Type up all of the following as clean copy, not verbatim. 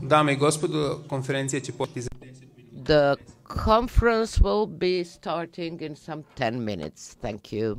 Dame i gospodo, konferencija će početi za 10 minuta. The conference will be starting in some 10 minutes. Thank you.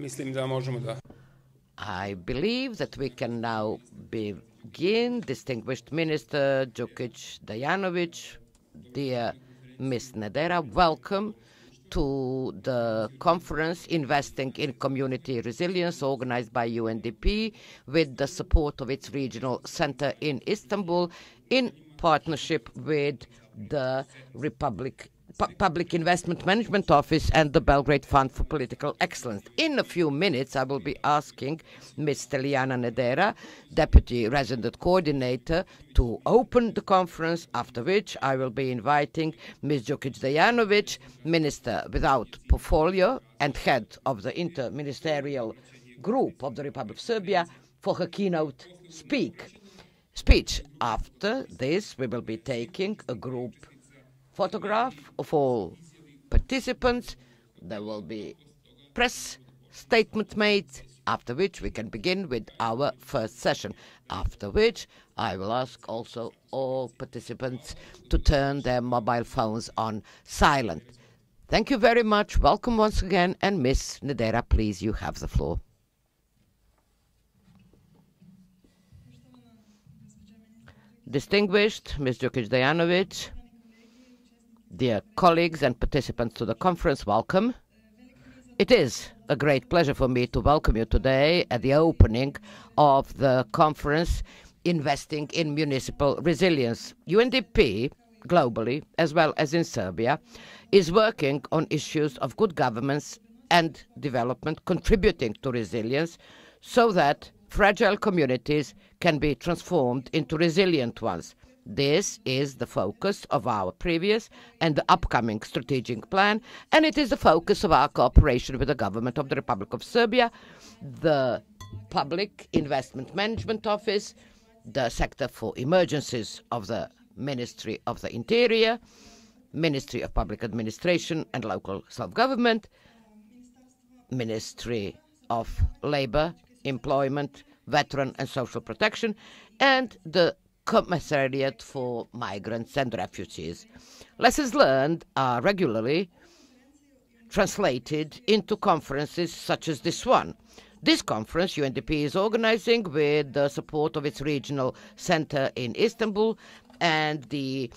mislim da možemo da... I believe that we can now begin. Distinguished Minister Đukić Dejanović, dear Ms. Nedera, welcome to the conference Investing in Community Resilience organized by UNDP with the support of its regional center in Istanbul in partnership with the Public Investment Management Office and the Belgrade Fund for Political Excellence. In a few minutes, I will be asking Ms. Steljana Nedera, Deputy Resident Coordinator, to open the conference, after which I will be inviting Ms. Đukić Dejanović, Minister without portfolio and head of the Interministerial Group of the Republic of Serbia, for her keynote speech. After this, we will be taking a group photograph of all participants. There will be press statement made, after which we can begin with our first session, after which I will ask also all participants to turn their mobile phones on silent. Thank you very much. Welcome once again, and Ms. Nedera, please, you have the floor. Distinguished Ms. Đukić Dejanović, dear colleagues and participants to the conference, welcome. It is a great pleasure for me to welcome you today at the opening of the conference Investing in Municipal Resilience. UNDP, globally, as well as in Serbia, is working on issues of good governance and development, contributing to resilience so that fragile communities can be transformed into resilient ones. This is the focus of our previous and the upcoming strategic plan, and it is the focus of our cooperation with the government of the Republic of Serbia, the Public Investment Management Office, the Sector for Emergencies of the Ministry of the Interior, Ministry of Public Administration and Local Self-Government, Ministry of Labor, Employment, Veteran and Social Protection, and the Commissariat for Migrants and Refugees. Lessons learned are regularly translated into conferences such as this one. This conference UNDP is organizing with the support of its regional center in Istanbul and the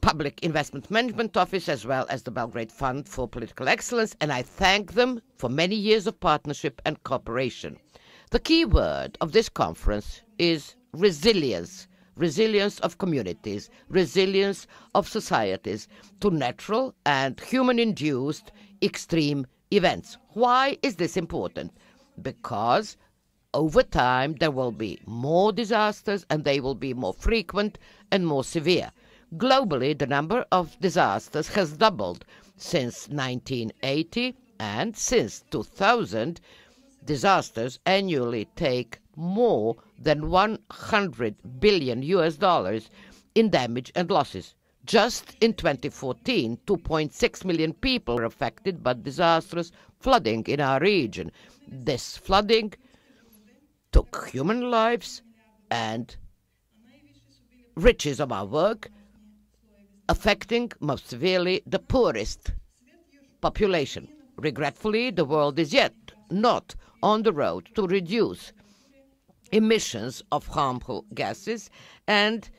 Public Investment Management Office, as well as the Belgrade Fund for Political Excellence, and I thank them for many years of partnership and cooperation. The key word of this conference is resilience. Resilience of communities, resilience of societies to natural and human-induced extreme events. Why is this important? Because over time there will be more disasters and they will be more frequent and more severe. Globally, the number of disasters has doubled since 1980, and since 2000, disasters annually take more than $100 billion in damage and losses. Just in 2014, 2.6 million people were affected by disastrous flooding in our region. This flooding took human lives and riches of our work, affecting most severely the poorest population. Regretfully, the world is yet not on the road to reduce emissions of harmful gases and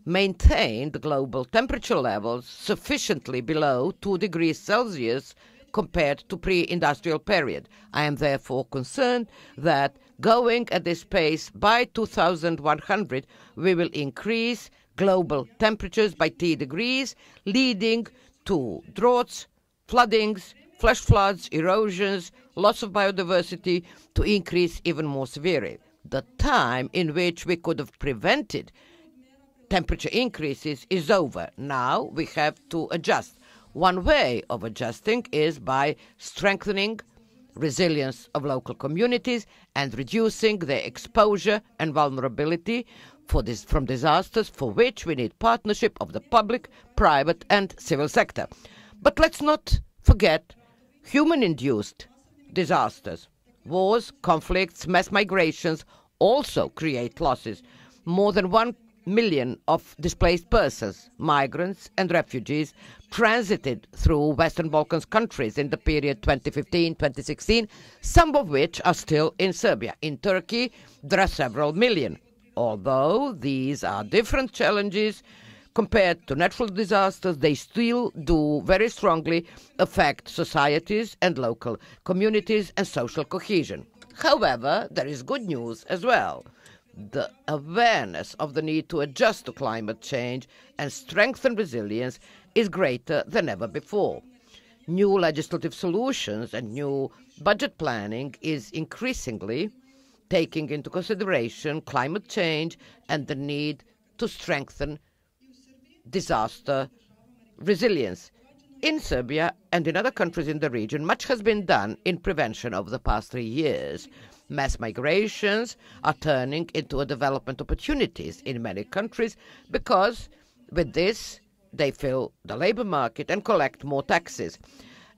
maintain the global temperature levels sufficiently below 2 degrees Celsius compared to pre-industrial period. I am therefore concerned that going at this pace by 2100, we will increase global temperatures by 3 degrees, leading to droughts, floodings, flash floods, erosions, loss of biodiversity to increase even more severely. The time in which we could have prevented temperature increases is over. Now we have to adjust. One way of adjusting is by strengthening resilience of local communities and reducing their exposure and vulnerability from disasters, for which we need partnership of the public, private and civil sector. But let's not forget human-induced disasters. Wars, conflicts, mass migrations also create losses. More than 1 million of displaced persons, migrants and refugees transited through Western Balkans countries in the period 2015-2016, some of which are still in Serbia. In Turkey, there are several million. Although these are different challenges compared to natural disasters, they still do very strongly affect societies and local communities and social cohesion. However, there is good news as well. The awareness of the need to adjust to climate change and strengthen resilience is greater than ever before. New legislative solutions and new budget planning is increasingly taking into consideration climate change and the need to strengthen disaster resilience. In Serbia and in other countries in the region, much has been done in prevention over the past 3 years. Mass migrations are turning into development opportunities in many countries because with this they fill the labor market and collect more taxes.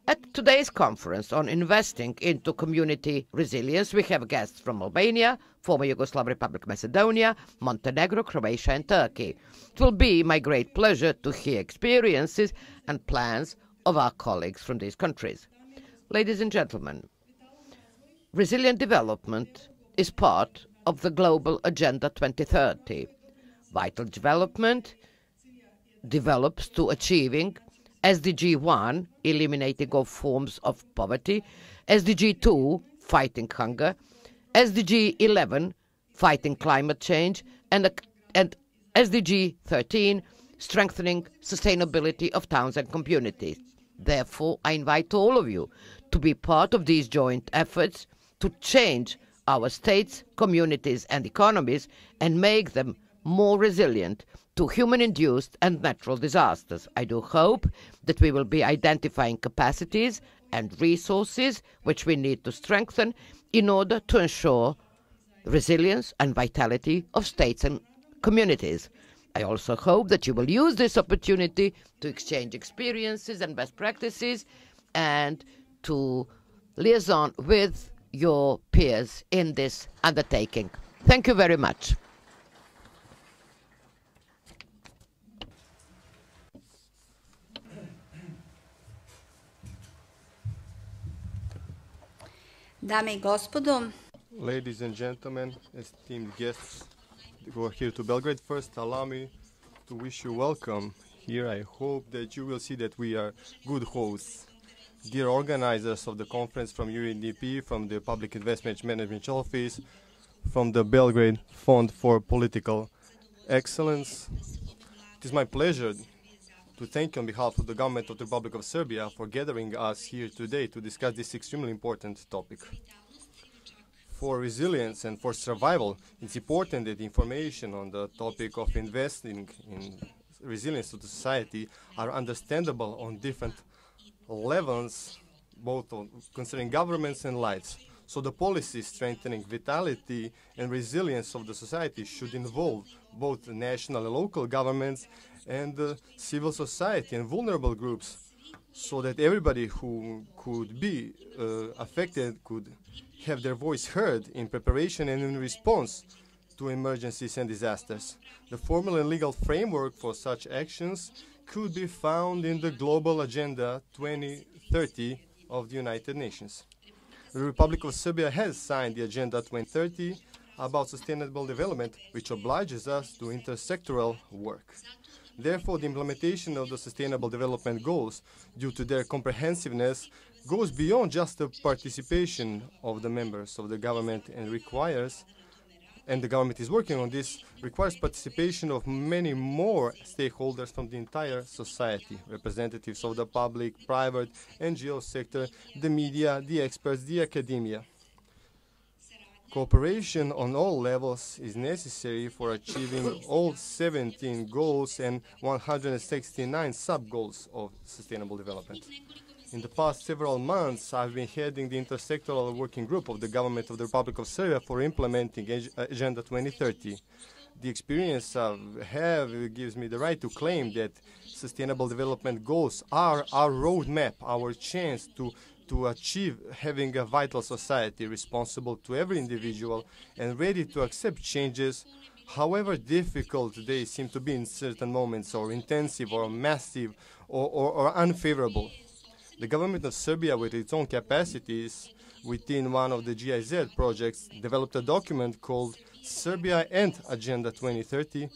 At today's conference on investing into community resilience, we have guests from Albania, former Yugoslav Republic Macedonia, Montenegro, Croatia and Turkey. It will be my great pleasure to hear experiences and plans of our colleagues from these countries. Ladies and gentlemen, resilient development is part of the Global Agenda 2030. Vital development develops to achieving SDG 1, eliminating all forms of poverty, SDG 2, fighting hunger, SDG 11, fighting climate change, and SDG 13, strengthening sustainability of towns and communities. Therefore, I invite all of you to be part of these joint efforts to change our states, communities, and economies and make them more resilient to human-induced and natural disasters. I do hope that we will be identifying capacities and resources which we need to strengthen in order to ensure resilience and vitality of states and communities. I also hope that you will use this opportunity to exchange experiences and best practices and to liaison with your peers in this undertaking. Thank you very much. Dame I gospodo, Ladies and gentlemen, esteemed guests who are here to Belgrade, first allow me to wish you welcome here. I hope that you will see that we are good hosts. Dear organizers of the conference from UNDP, from the Public Investment Management Office, from the Belgrade Fund for Political Excellence, it is my pleasure to thank you on behalf of the government of the Republic of Serbia for gathering us here today to discuss this extremely important topic. For resilience and for survival, it's important that information on the topic of investing in resilience to the society are understandable on different levels, both concerning governments and lives. So the policies strengthening vitality and resilience of the society should involve both national and local governments and civil society and vulnerable groups, so that everybody who could be affected could have their voice heard in preparation and in response to emergencies and disasters. The formal and legal framework for such actions could be found in the Global Agenda 2030 of the United Nations. The Republic of Serbia has signed the Agenda 2030 about sustainable development, which obliges us to intersectoral work. Therefore, the implementation of the Sustainable Development Goals, due to their comprehensiveness, goes beyond just the participation of the members of the government and requires, and the government is working on this, requires participation of many more stakeholders from the entire society, representatives of the public, private, NGO sector, the media, the experts, the academia. Cooperation on all levels is necessary for achieving all 17 goals and 169 sub-goals of sustainable development. In the past several months, I've been heading the intersectoral working group of the government of the Republic of Serbia for implementing Agenda 2030. The experience I have gives me the right to claim that sustainable development goals are our roadmap, our chance to achieve having a vital society responsible to every individual and ready to accept changes However difficult they seem to be in certain moments, or intensive, or massive, or unfavorable. The government of Serbia, with its own capacities within one of the GIZ projects, developed a document called Serbia and Agenda 2030,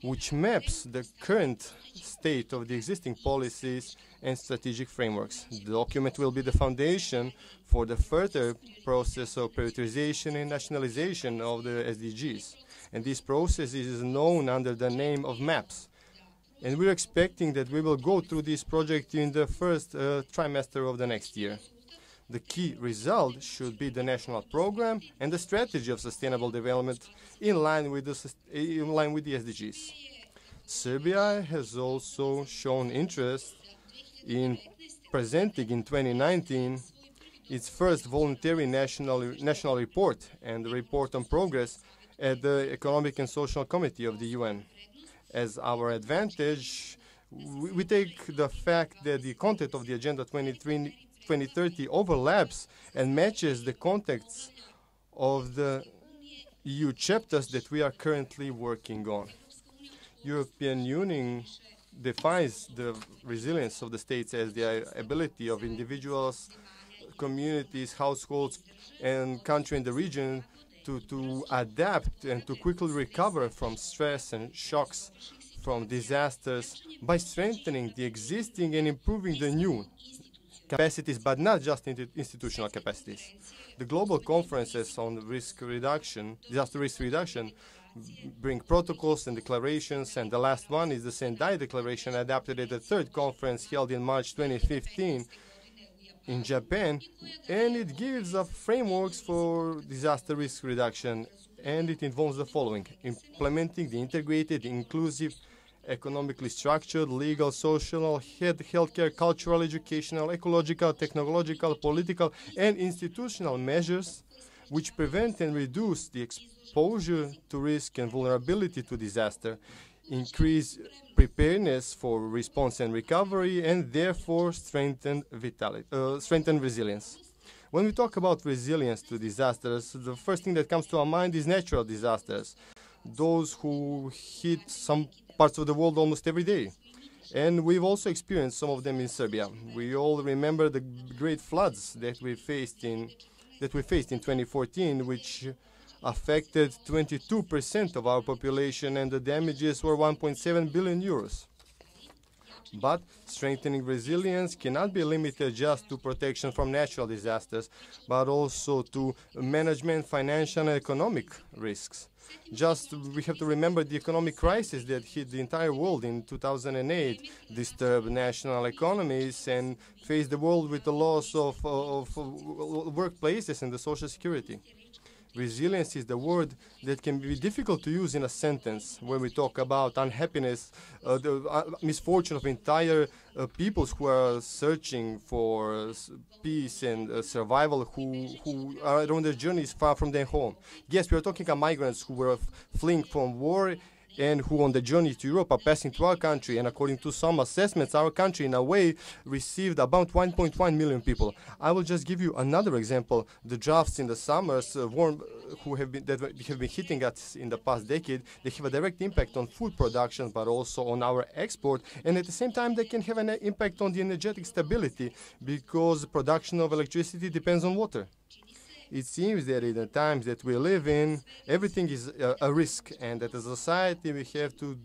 which maps the current state of the existing policies and strategic frameworks. The document will be the foundation for the further process of prioritization and nationalization of the SDGs. And this process is known under the name of MAPS. And we're expecting that we will go through this project in the first trimester of the next year. The key result should be the national program and the strategy of sustainable development in line with the SDGs. Serbia has also shown interest in presenting in 2019 its first voluntary national report and the report on progress at the Economic and Social Committee of the UN. As our advantage, we take the fact that the content of the Agenda 2030 overlaps and matches the contexts of the EU chapters that we are currently working on. European Union defines the resilience of the states as the ability of individuals, communities, households, and country in the region to adapt and to quickly recover from stress and shocks from disasters by strengthening the existing and improving the new capacities, but not just institutional capacities. The global conferences on risk reduction, disaster risk reduction, bring protocols and declarations, and the last one is the Sendai Declaration adopted at the third conference held in March 2015 in Japan, and it gives up frameworks for disaster risk reduction, and it involves the following: implementing the integrated, inclusive, economically structured, legal, social, healthcare, cultural, educational, ecological, technological, political, and institutional measures which prevent and reduce the exposure to risk and vulnerability to disaster, increase preparedness for response and recovery, and therefore strengthen resilience. When we talk about resilience to disasters, the first thing that comes to our mind is natural disasters, those who hit some parts of the world almost every day. And we've also experienced some of them in Serbia. We all remember the great floods that we faced in 2014, which affected 22% of our population, and the damages were 1.7 billion euros. But strengthening resilience cannot be limited just to protection from natural disasters, but also to management, financial, and economic risks. We have to remember the economic crisis that hit the entire world in 2008, disturbed national economies, and faced the world with the loss of workplaces and the social security. Resilience is the word that can be difficult to use in a sentence when we talk about unhappiness, the misfortune of entire peoples who are searching for peace and survival, who are on their journeys far from their home. Yes, we are talking about migrants who were fleeing from war and who on the journey to Europe are passing through our country. And according to some assessments, our country in a way received about 1.1 million people. I will just give you another example. The droughts in the summers that have been hitting us in the past decade, they have a direct impact on food production, but also on our export. And at the same time, they can have an impact on the energetic stability because the production of electricity depends on water. It seems that in the times that we live in, everything is a risk, and that as a society we have to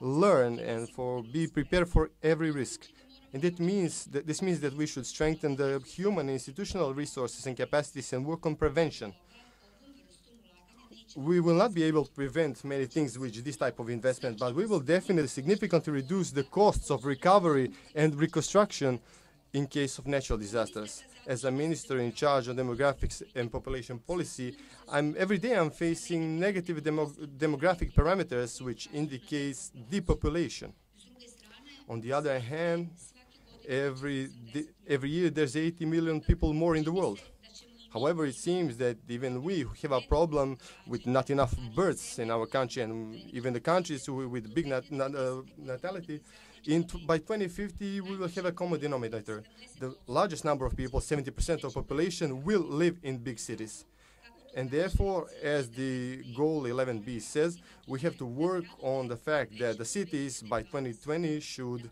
learn and be prepared for every risk. And this means that we should strengthen the human and institutional resources and capacities and work on prevention. We will not be able to prevent many things with this type of investment, but we will definitely significantly reduce the costs of recovery and reconstruction in case of natural disasters. As a minister in charge of demographics and population policy, every day I'm facing negative demographic parameters which indicates depopulation. On the other hand, every year there's 80 million people more in the world. However, it seems that even we have a problem with not enough births in our country, and even the countries with big natality. By 2050, we will have a common denominator. The largest number of people, 70% of population, will live in big cities. And therefore, as the goal 11B says, we have to work on the fact that the cities by 2020 should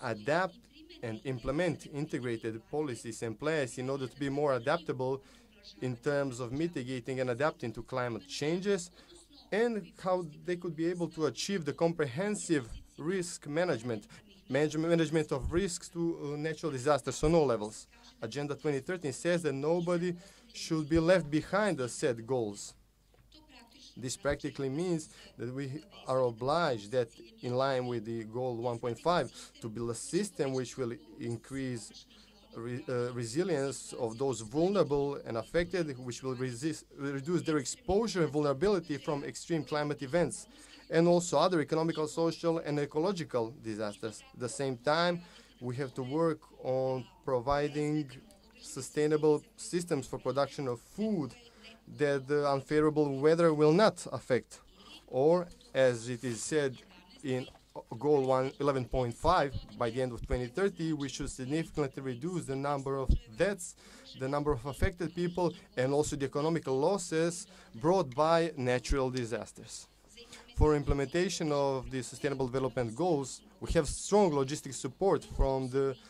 adapt and implement integrated policies and plans in order to be more adaptable in terms of mitigating and adapting to climate changes, and how they could be able to achieve the comprehensive risk management of risks to natural disasters on all levels. Agenda 2013 says that nobody should be left behind the set goals. This practically means that we are obliged that, in line with the goal 1.5, to build a system which will increase resilience of those vulnerable and affected, which will reduce their exposure and vulnerability from extreme climate events, and also other economical, social, and ecological disasters. At the same time, we have to work on providing sustainable systems for production of food that the unfavorable weather will not affect. Or, as it is said in Goal 11.5, by the end of 2030, we should significantly reduce the number of deaths, the number of affected people, and also the economical losses brought by natural disasters. For implementation of the Sustainable Development Goals, we have strong logistic support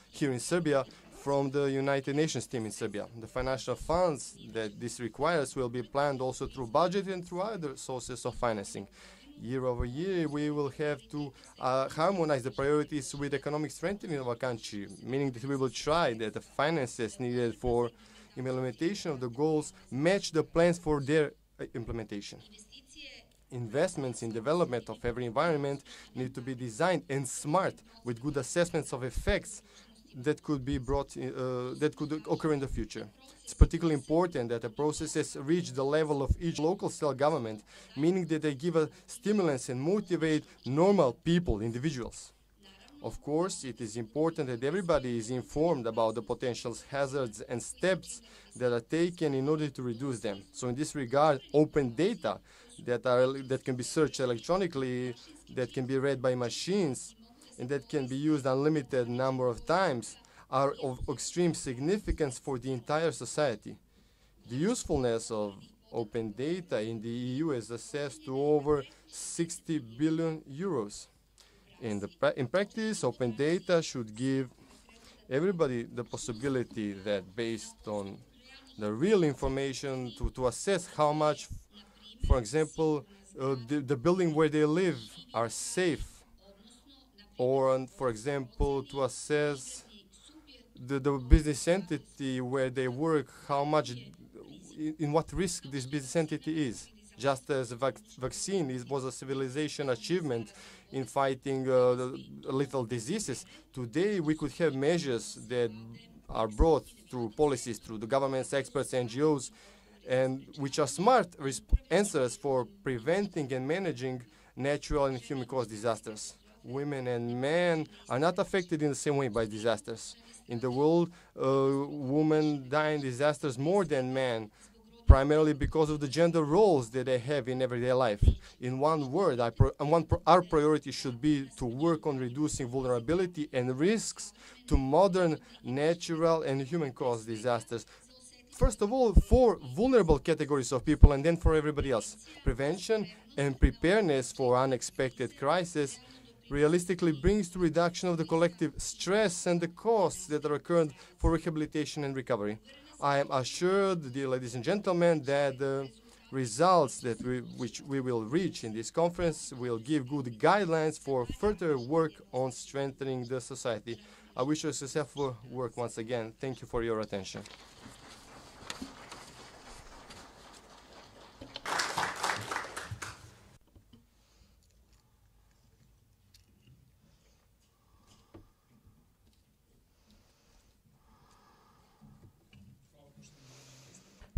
here in Serbia, from the United Nations team in Serbia. The financial funds that this requires will be planned also through budget and through other sources of financing. Year over year, we will have to harmonize the priorities with economic strengthening of our country, meaning that we will try that the finances needed for implementation of the goals match the plans for their implementation. Investments in development of every environment need to be designed and smart, with good assessments of effects that could be that could occur in the future. It's particularly important that the processes reach the level of each local self-government, meaning that they give a stimulus and motivate normal people, individuals. Of course, it is important that everybody is informed about the potential hazards and steps that are taken in order to reduce them. So in this regard, open data that can be searched electronically, that can be read by machines, and that can be used unlimited number of times, are of extreme significance for the entire society. The usefulness of open data in the EU is assessed to over 60 billion euros. In practice, open data should give everybody the possibility that, based on the real information, to assess how much, for example, the building where they live are safe, or, for example, to assess the business entity where they work, how much, in what risk this business entity is. Just as a vaccine was a civilization achievement in fighting lethal diseases, today we could have measures that are brought through policies, through the governments, experts, NGOs, and which are smart answers for preventing and managing natural and human-caused disasters. Women and men are not affected in the same way by disasters. In the world, women die in disasters more than men, primarily because of the gender roles that they have in everyday life. In one word, our priority should be to work on reducing vulnerability and risks to modern natural and human-caused disasters. First of all, for vulnerable categories of people, and then for everybody else. Prevention and preparedness for unexpected crises realistically brings to reduction of the collective stress and the costs that are occurred for rehabilitation and recovery. I am assured, dear ladies and gentlemen, that the results which we will reach in this conference will give good guidelines for further work on strengthening the society. I wish you a successful work once again. Thank you for your attention.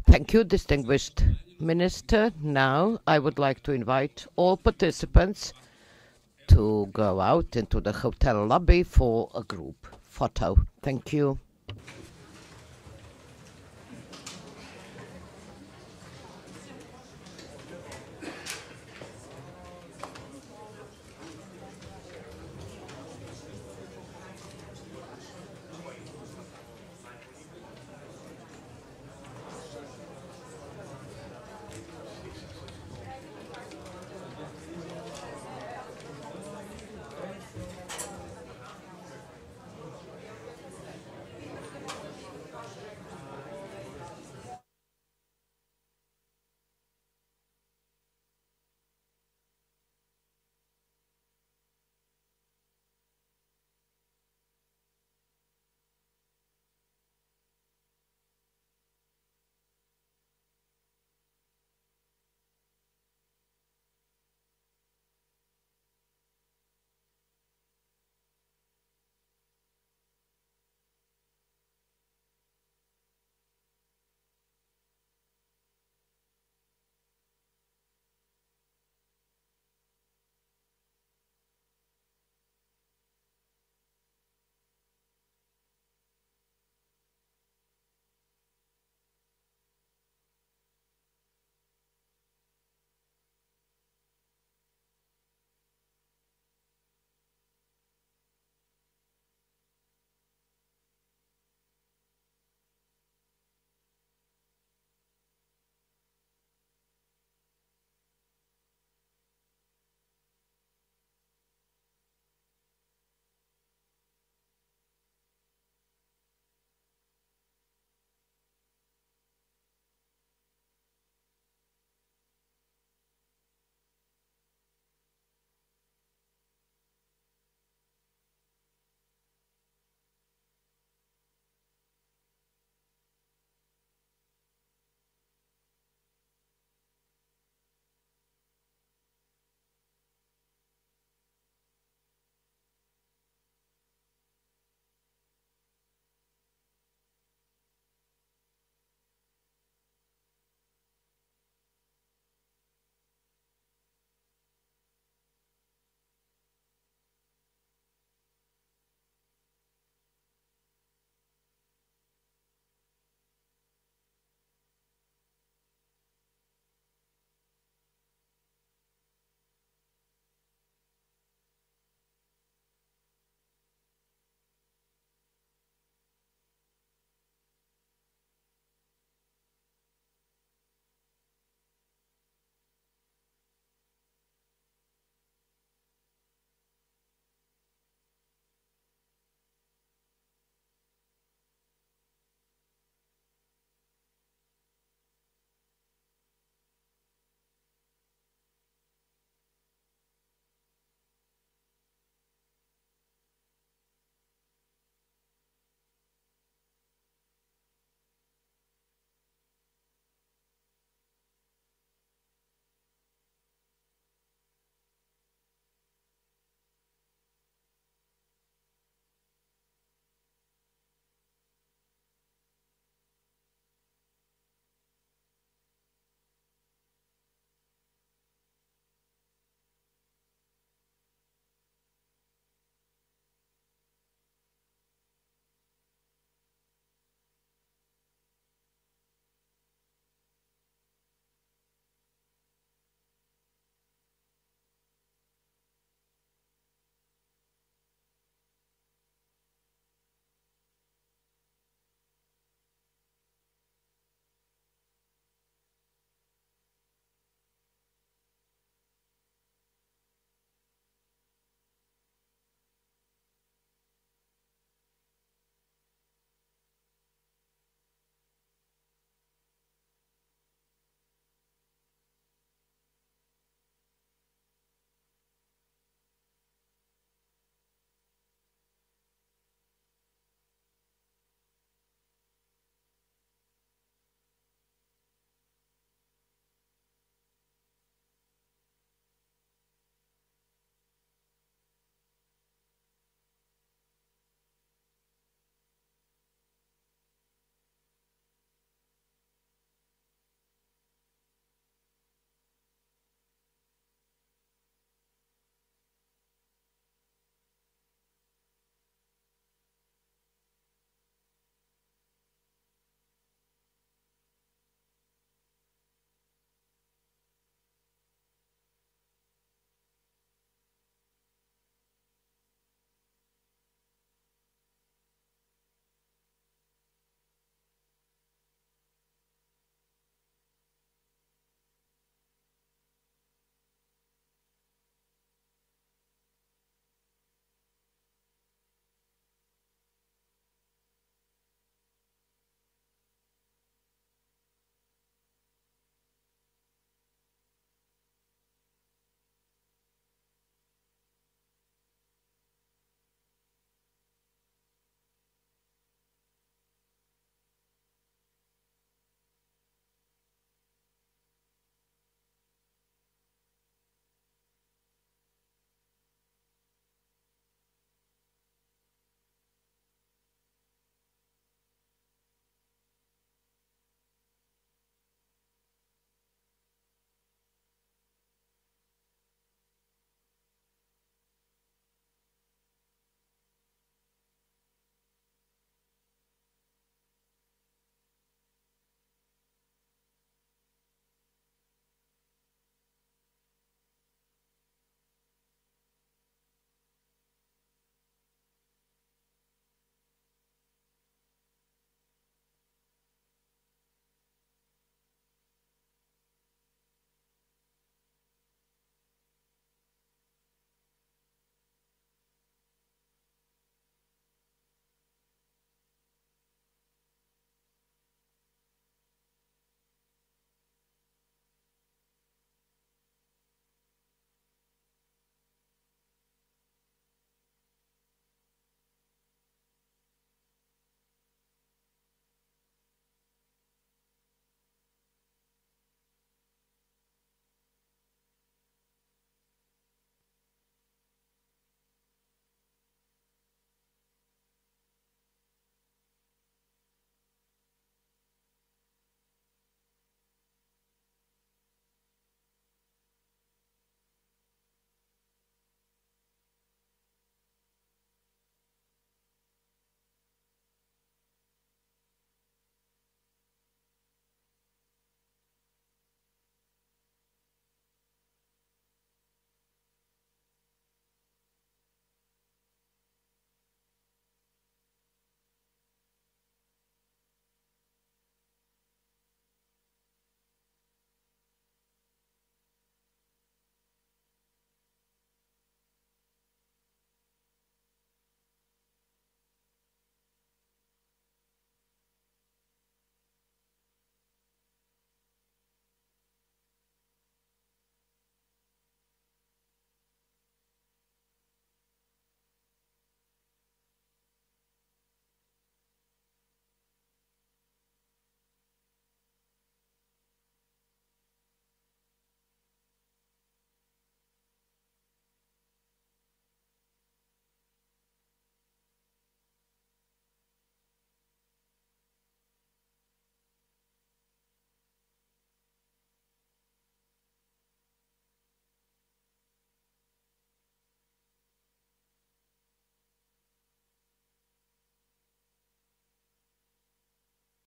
Thank you, distinguished Minister. Now I would like to invite all participants to go out into the hotel lobby for a group photo. Thank you.